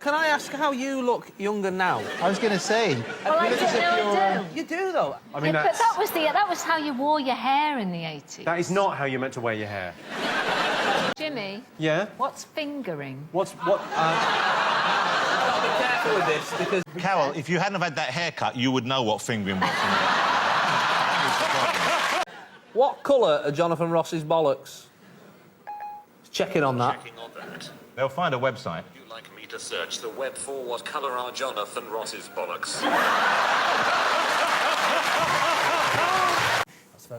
Can I ask how you look younger now? I was going to say. Well, I do. You do, though. I mean, But that was how you wore your hair in the 80s. that is not how you're meant to wear your hair. Jimmy, Yeah? what's fingering? What? Be careful with this, because... Carol, if you hadn't have had that haircut, you would know what fingering was. What colour are Jonathan Ross's bollocks? Checking on that. Checking on that. They'll find a website. Would you like me to search the web for what colour are Jonathan Ross's bollocks?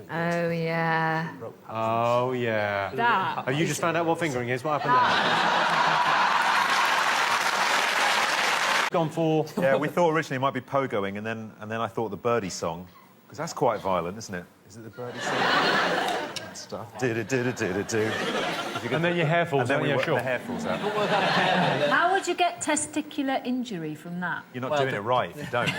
Oh, yeah. Oh, yeah. That. Oh, you just found out what fingering is? What happened there? Gone for... Yeah, we thought originally it might be pogoing, and then I thought the Birdie song, because that's quite violent, isn't it? Is it the Birdie song? That stuff. Do-do-do-do-do-do. And then your hair falls out, yeah, sure. The hair falls out. How would you get testicular injury from that? You're not doing it right if you don't.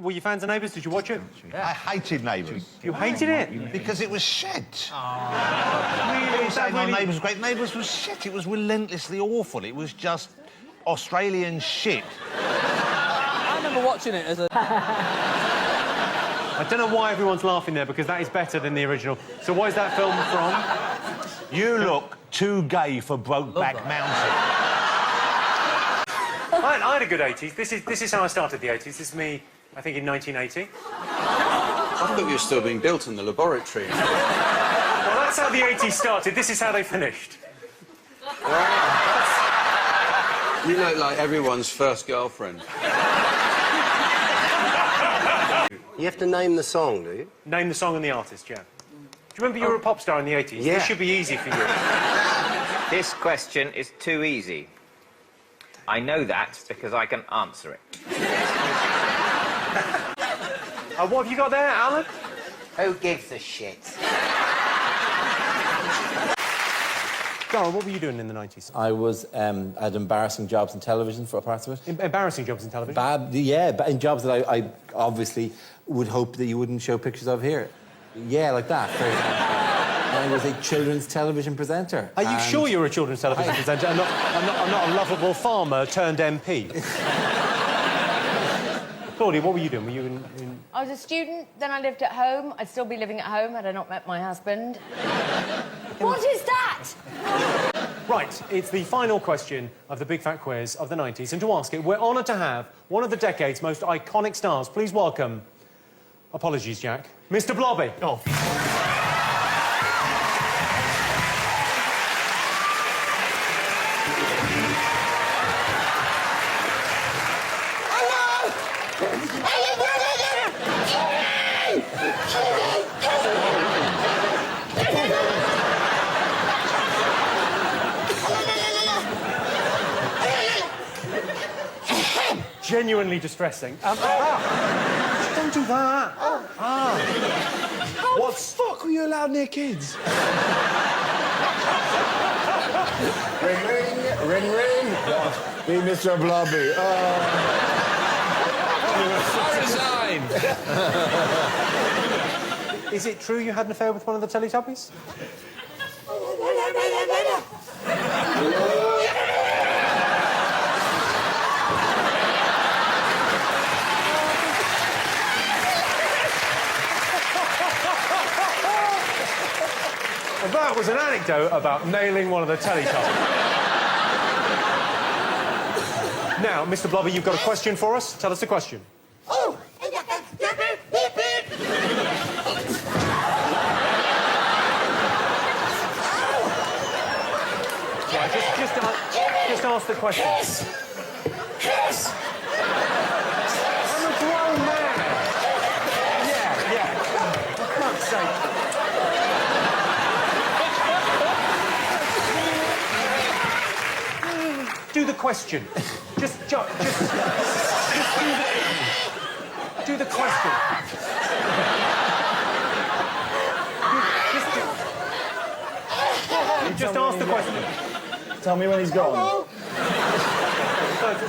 Were you fans of Neighbours? Did you watch it? I hated Neighbours. You hated it? Because it was shit. Really? Is that Saying our really... Neighbours great. Neighbours was shit. It was relentlessly awful. It was just Australian shit. I remember watching it as a... I don't know why everyone's laughing there, because that is better than the original. So what is that film from? You look too gay for Brokeback Mountain. I had a good 80s. This is how I started the 80s. This is me, I think, in 1980. I thought you were still being built in the laboratory. Well, that's how the 80s started. This is how they finished. You look like everyone's first girlfriend. You have to name the song, do you? Name the song and the artist, yeah. Do you remember you were a pop star in the 80s? Yeah. This should be easy for you. This question is too easy. I know that because I can answer it. What have you got there, Alan? Who gives a shit? Darren, what were you doing in the 90s? I was had embarrassing jobs in television for parts of it. Embarrassing jobs in television? In jobs that I obviously would hope that you wouldn't show pictures of here. Yeah, like that, for example. I was a children's television presenter. Are you sure you're a children's television presenter and I'm not a lovable farmer turned MP? Claudia, what were you doing? Were you in... I was a student, then I lived at home. I'd still be living at home had I not met my husband. What is that? Right, it's the final question of the Big Fat Quiz of the 90s, and to ask it, we're honoured to have one of the decade's most iconic stars. Please welcome... Apologies, Jack. Mr. Blobby. Oh. Genuinely distressing. Don't do that. What the fuck were you allowed near kids? Ring, ring, ring, ring. Me, Mr. Blobby. I resigned. Is it true you had an affair with one of the Teletubbies? That was an anecdote about nailing one of the Teletubbies. Now, Mr. Blobby, you've got a question for us. Tell us the question. Oh! Right, just ask the question. Kiss! I'm a grown man. Yeah. For fuck's sake. Do the question. Just do the question. Just ask the question. Tell me when he's gone.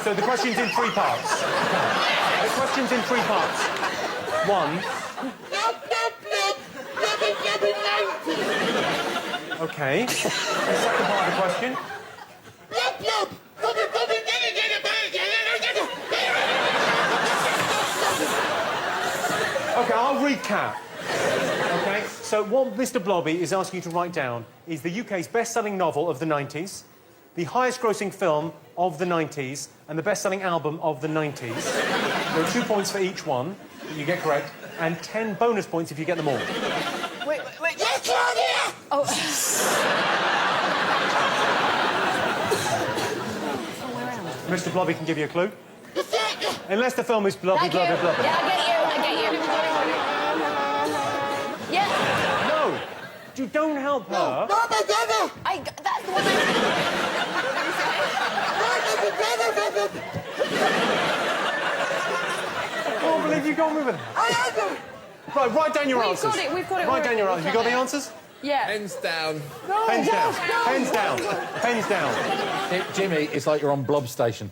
So the question's in three parts. The question's in three parts. One. Okay. The second part of the question. recap. OK, so what Mr Blobby is asking you to write down is the UK's best-selling novel of the 90s, the highest-grossing film of the 90s, and the best-selling album of the 90s. There are 2 points for each one that you get correct, and 10 bonus points if you get them all. Wait. Yes, Claudia! Oh. Mr Blobby can give you a clue. Unless the film is Blobby, Blobby, Blobby. Yeah, I get you. Yeah. No! You don't help her. That's the one I can't believe you got me with that. Right, write down your answers. We've got it. Write down your answers. You got the answers? Yeah. Pens down. Pens down. Pens down. Pens down. Jimmy, it's like you're on Blob Station.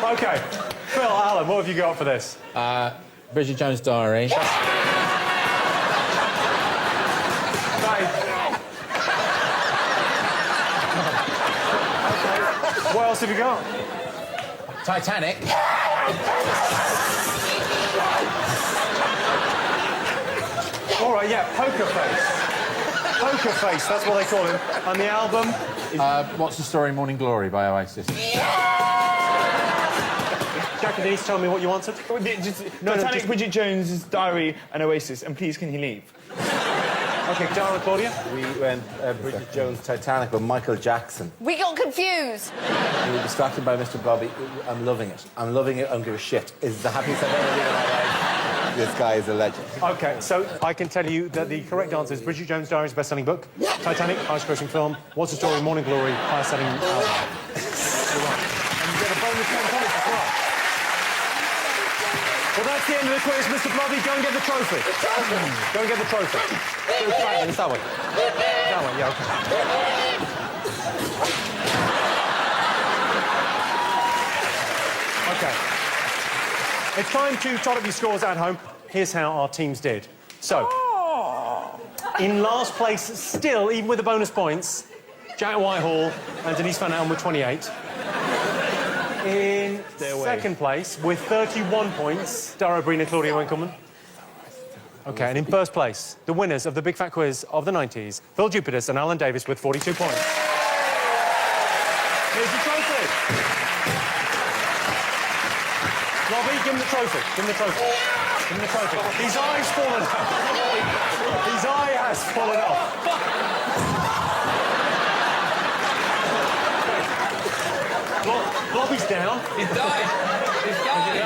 OK. Phil, Alan, what have you got for this? Bridget Jones' Diary. What else have you got? Titanic. All right, yeah, Poker Face. Poker Face, that's what they call him. And the album? What's the Story, Morning Glory by Oasis. Jack and Denise, tell me what you answered. Titanic, Bridget Jones' Diary and Oasis, and Please Can You Leave? OK, Dara and Claudia? We went Bridget Jones' Titanic with Michael Jackson. We got confused. We were distracted by Mr Blobby. I'm loving it. I don't give a shit. It's the happiest I've ever been in my life. This guy is a legend. OK, so I can tell you that the correct answer is Bridget Jones' Diary's best-selling book, Titanic, highest-grossing film, What's the Story, Morning Glory, highest-selling album. You're right. And you get a bonus 10 points as well. Well, that's the end of the quiz. Mr Blobby, go and get the trophy. Go and get the trophy. It's that way. That one, yeah, OK. OK. It's time to tot up your scores at home. Here's how our teams did. So, in last place still, even with the bonus points, Jack Whitehall and Denise Van Allen with 28. In second place, with 31 points, Dara Breen and Claudia Winkleman. OK, and in first place, the winners of the Big Fat Quiz of the 90s, Phil Jupitus and Alan Davis with 42 points. Here's your trophy. Robbie, give him the trophy. Give him the trophy. Give him the trophy. His eye's fallen off. His eye has fallen off. Blobby's down. He's dying. He's dying.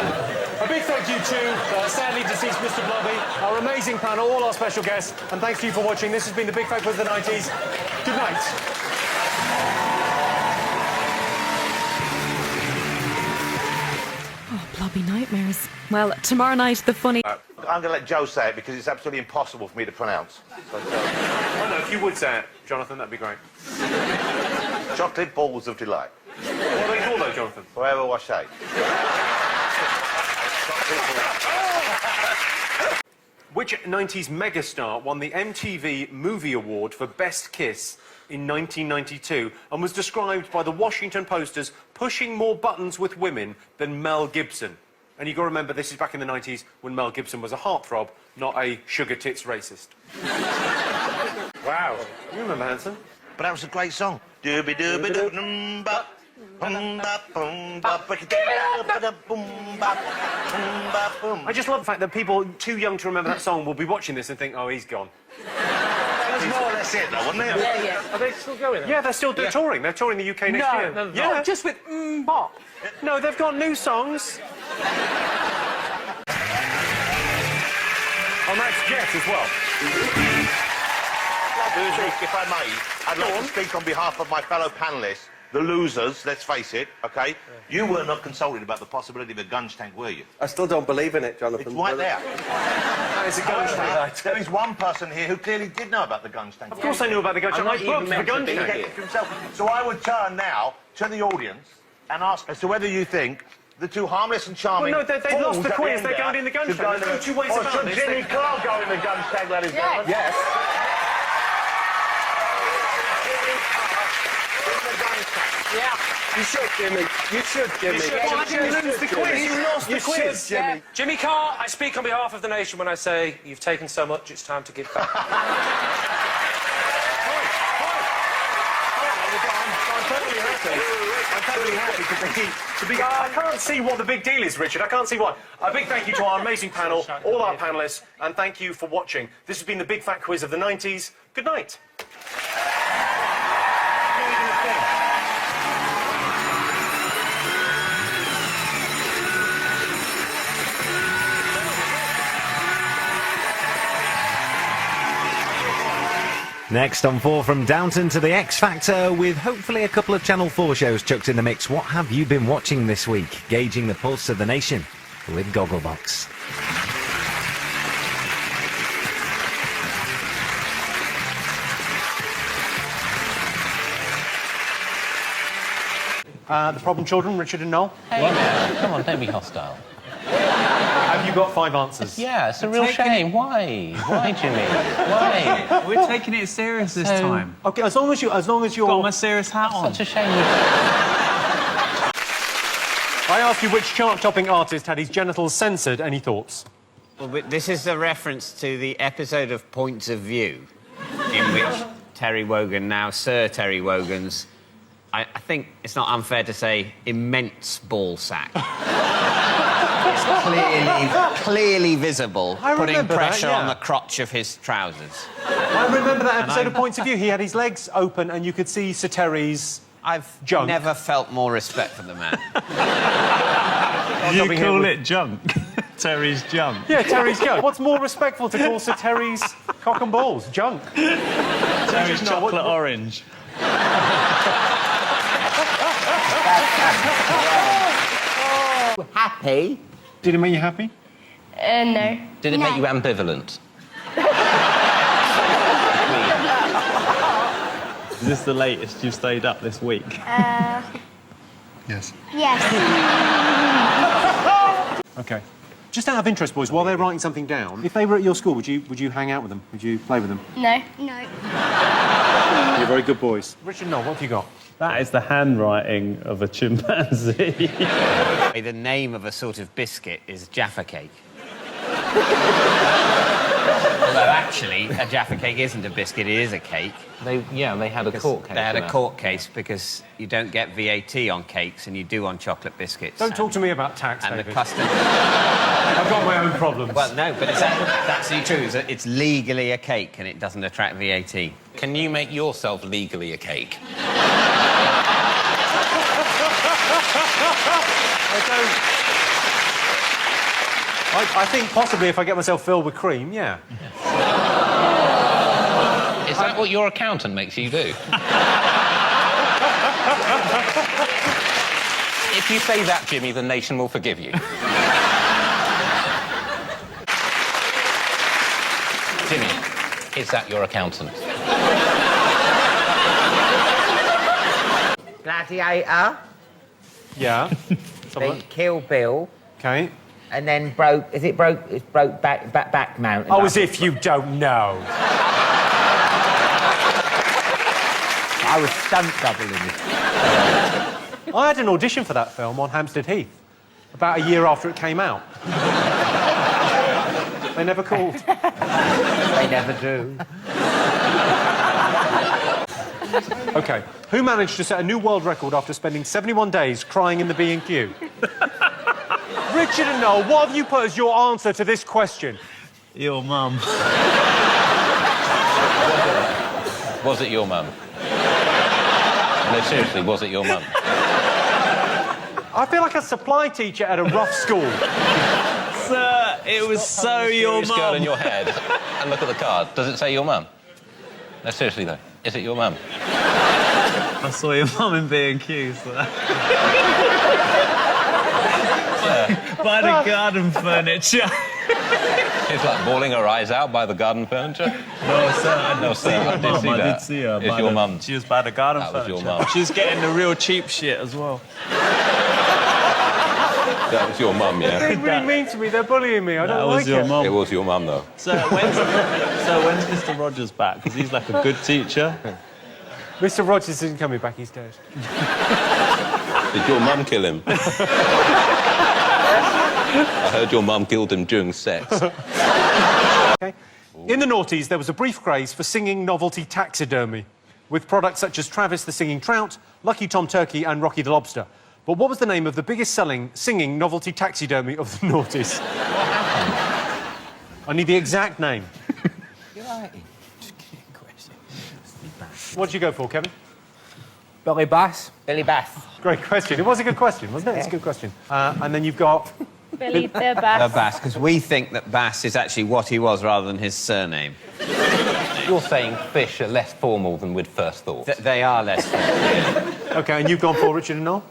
A big thank you to sadly deceased Mr Blobby, our amazing panel, all our special guests, and thanks to you for watching. This has been the Big Fat Quiz of the 90s. Good night. Oh, Blobby nightmares. Well, tomorrow night, the funny... I'm going to let Joe say it because it's absolutely impossible for me to pronounce. So, Oh, no, if you would say it, Jonathan, that'd be great. chocolate balls of delight. What are they called, though, Jonathan? Forever wash out. Which 90s megastar won the MTV Movie Award for Best Kiss in 1992 and was described by the Washington Post as pushing more buttons with women than Mel Gibson? And you've got to remember, this is back in the 90s when Mel Gibson was a heartthrob, not a sugar tits racist. Wow. You remember, Hanson? But that was a great song. Dooby-dooby-doo-dum-bop. I just love the fact that people too young to remember that song will be watching this and think, oh, he's gone. That's more or less it, though, wasn't it? Yeah, yeah. Are they still going? Yeah, they're still touring. They're touring the UK next year. No, yeah, just with bop. No, they've got new songs. Oh, Max Jet as well. If I may, I'd like to speak on behalf of my fellow panellists, the losers, let's face it, OK? Yeah. You were not consulted about the possibility of a gunge tank, were you? I still don't believe in it, Jonathan. It's right there. That is a gunge tank. There is one person here who clearly did know about the gunge tank. Of course I knew about the gunge tank. I booked the gunge tank. So I would turn now to the audience and ask as to whether you think the two harmless and charming... Well, no, they lost the quiz. They're going in the gunge tank. There's no two ways about this. Should Jimmy Clark go in the gunge tank, ladies and gentlemen? Yes. Yeah. You should, Jimmy. You should, Jimmy. Why did you lose the quiz? You lost the quiz, Jimmy. Jimmy Carr, I speak on behalf of the nation when I say you've taken so much, it's time to give back. I'm totally happy to be... I can't see what the big deal is, Richard. I can't see what. A big thank you to our amazing panel, all our panellists, and thank you for watching. This has been the Big Fat Quiz of the 90s. Good night. Next on 4 from Downton to the X Factor, with hopefully a couple of Channel 4 shows chucked in the mix. What have you been watching this week? Gauging the pulse of the nation with Gogglebox. The Problem Children, Richard and Noel. Hey, man, come on, don't be hostile. Have you got 5 answers? Yeah, it's a real shame. Why? Why, Jimmy? Why? We're taking it serious this time. Okay, as long as you're... Got my serious hat on. Such a shame. I asked you which chart-topping artist had his genitals censored. Any thoughts? Well, but this is a reference to the episode of Points of View, in which Terry Wogan, now Sir Terry Wogan's, I think it's not unfair to say, immense ball sack. It's clearly visible, putting pressure on the crotch of his trousers. I remember that episode of Points of View. He had his legs open and you could see Sir Terry's junk. Never felt more respect for the man. You call it junk? Terry's junk? Yeah, Terry's junk. What's more respectful to call Sir Terry's cock and balls? Junk. Terry's chocolate orange. Happy? Did it make you happy? No. Did it make you ambivalent? Is this the latest you've stayed up this week? Yes. Yes. OK. Just out of interest, boys, while they're writing something down, if they were at your school, would you hang out with them? Would you play with them? No. No. You're very good boys. Richard, Noel, what have you got? That is the handwriting of a chimpanzee. The name of a sort of biscuit is Jaffa cake. Although actually, a Jaffa cake isn't a biscuit, it is a cake. They had a court case. They had a court case because you don't get VAT on cakes and you do on chocolate biscuits. Don't talk to me about tax, And David. the custom... I've got my own problems. Well, no, but it's actually true. It's legally a cake and it doesn't attract VAT. Can you make yourself legally a cake? I think possibly if I get myself filled with cream, yeah. Is that what your accountant makes you do? If you say that, Jimmy, the nation will forgive you. Jimmy, is that your accountant? Gladiator. Yeah. Then Kill Bill. OK. And then broke... Is it broke... It's broke back mountain. Oh, as if you don't know. I was stunt doubling it. I had an audition for that film on Hampstead Heath about a year after it came out. They never called. They never do. OK. Who managed to set a new world record after spending 71 days crying in the B&Q? Richard and Noel, what have you put as your answer to this question? Your mum. Was it your mum? No, seriously, was it your mum? I feel like a supply teacher at a rough school. Sir, it was so your Serious girl in mum. your head. And look at the card. Does it say your mum? No, seriously, though. Is it your mum? I saw your mum in B&Q, sir. By the garden furniture. She's like bawling her eyes out by the garden furniture. No, sir, I No, did see sir, your I did mum. see I that. did see her. It's by your the- mum. She was by the garden That was furniture. your mum. She was getting the real cheap shit as well. That was your mum, yeah? They're really mean to me. They're bullying me. I That don't was like your it. mum. It was your mum, though. So when's Mr. Rogers back? Because he's like a good teacher. Mr. Rogers isn't coming back. He's dead. Did your mum kill him? I heard your mum killed him during sex. Okay. In the noughties, there was a brief craze for singing novelty taxidermy, with products such as Travis the Singing Trout, Lucky Tom Turkey and Rocky the Lobster. But what was the name of the biggest selling singing novelty taxidermy of the noughties? I need the exact name. You're right. What did you go for, Kevin? Billy Bass. Billy Bass. Great question. It was a good question, wasn't it? It's a good question. And then you've got... Billy the Bass. The Bass, because we think that Bass is actually what he was rather than his surname. You're saying fish are less formal than we'd first thought. They are less formal. OK, and you've gone for Richard and Noel?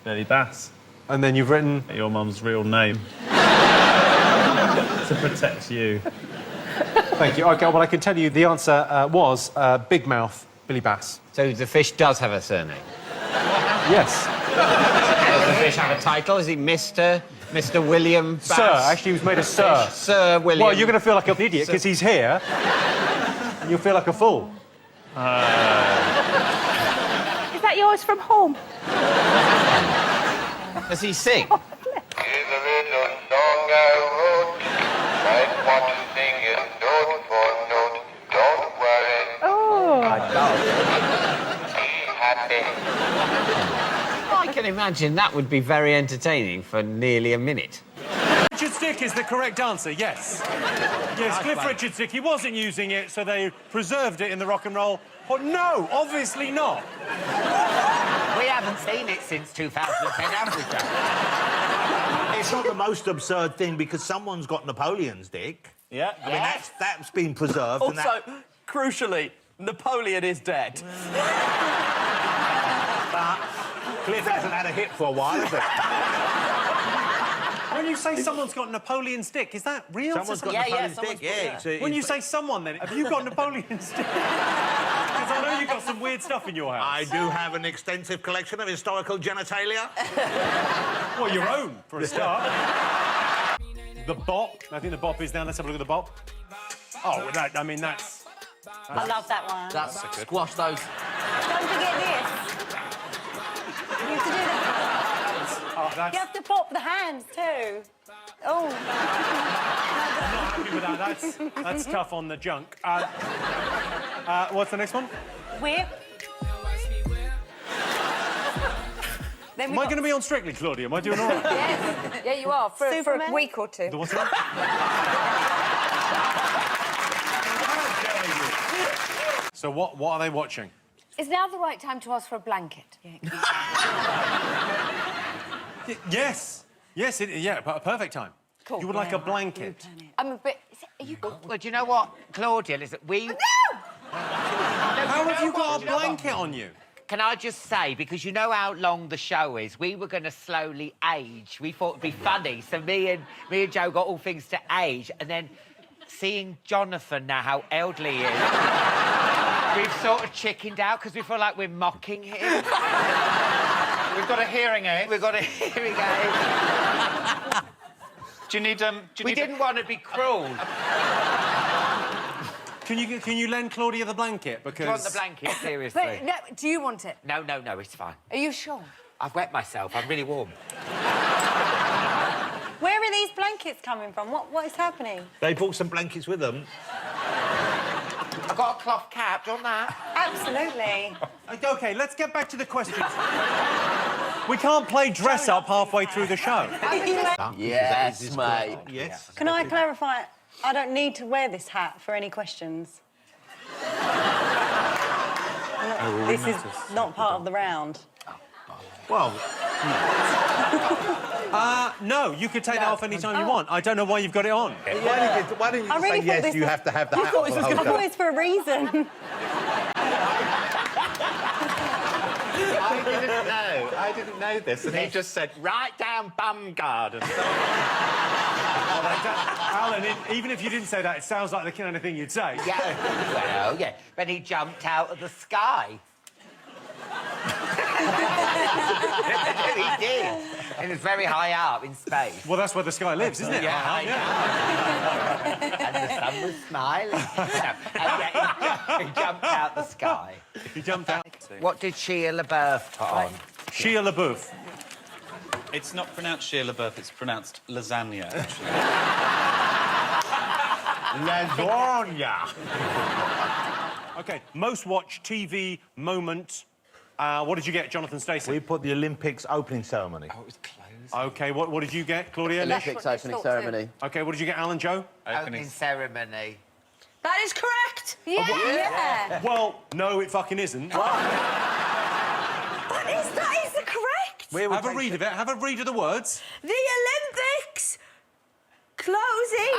Billy Bass. And then you've written... Your mum's real name. To protect you. Thank you. OK, well, I can tell you the answer was Big Mouth Billy Bass. So the fish does have a surname? Yes. Does the fish have a title? Is he Mr. William Bass? Sir. Actually, he was made a Sir. Sir William... Well, you're going to feel like an idiot because he's here. And you'll feel like a fool. Is that yours from home? Does he sing? I can imagine that would be very entertaining for nearly a minute. Richard Stick is the correct answer, yes. Yes, Cliff Richard Stick. He wasn't using it, so they preserved it in the rock and roll. But no, obviously not. We haven't seen it since 2010, have we, Jack? It's not the most absurd thing because someone's got Napoleon's dick. Yeah. I mean, that's been preserved. Also, crucially, Napoleon is dead. But Cliff hasn't had a hit for a while, has it? When you say someone's got Napoleon's dick, is that real? Someone's got Napoleon's dick, yeah. When you say someone, then, have you got Napoleon's dick? Because I know you've got some weird stuff in your house. I do have an extensive collection of historical genitalia. Well, your own, for a start. The bop. I think the bop is down. Let's have a look at the bop. Oh, that, I mean, that's... I love that one. That's squash those. Don't forget this. You have to do that. You have to pop the hands too. Oh. I'm not happy with that. That's tough on the junk. What's the next one? Whip. Am I going to be on Strictly, Claudia? Am I doing all right? Yes. Yeah, you are. For a week or two. What's that? So what are they watching? Is now the right time to ask for a blanket? Yes. Yes, a perfect time. Cool. You would like a blanket. I'm a bit... Are you cold? Well, do you know what, Claudia, listen, we... No! How have you got a blanket on you? Can I just say, because you know how long the show is, we were going to slowly age. We thought it'd be funny. So me and Joe got all things to age, and then seeing Jonathan now, how elderly he is, we've sort of chickened out because we feel like we're mocking him. We've got a hearing aid. We've got a hearing aid. Do you need we didn't want to be cruel. Can you lend Claudia the blanket? Because... Do you want the blanket, seriously? But, no, do you want it? No, it's fine. Are you sure? I've wet myself. I'm really warm. Where are these blankets coming from? What is happening? They brought some blankets with them. I've got a cloth cap. Do you want that? Absolutely. OK, let's get back to the questions. We can't play dress-up halfway through the show. Yes, mate. Yes. Can I clarify? I don't need to wear this hat for any questions. This is not part of the round. Well... no, you could take that off any time you want. I don't know why you've got it on. Why didn't you say yes, you have to have the hat on? I thought it was for a reason. I didn't know this, and he just said, write down bum garden. Alan, even if you didn't say that, it sounds like the kind of thing you'd say. Yeah, well, yeah. But he jumped out of the sky. He did. He was very high up in space. Well, that's where the sky lives, isn't it? Yeah, I know. And the sun was smiling. He jumped out the sky. He jumped out. What did Shia LaBeouf put on? Shia LaBeouf. It's not pronounced Shia LaBeouf, it's pronounced lasagna, actually. Lasagna. OK, most watched TV moment. What did you get, Jonathan Stacey? We put the Olympics opening ceremony. Oh, it was close. OK, what did you get, Claudia? Olympics opening ceremony. OK, what did you get, Alan Joe? Opening ceremony. That is correct. Yeah. Well, no, it fucking isn't. That is the correct. Have a read of it. Have a read of the words. The Olympics closing.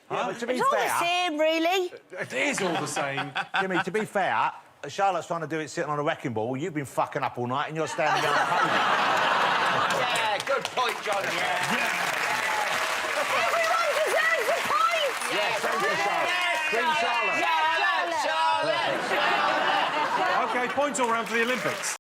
Yeah, but to be It's all the fair, same, really. It is all the same. Jimmy, to be fair, Charlotte's trying to do it sitting on a wrecking ball. You've been fucking up all night and you're standing on the podium. Yeah, good point, John. Everyone deserves a point. Yeah, same for Charlotte. Queen Charlotte. Charlotte! OK, points all round for the Olympics.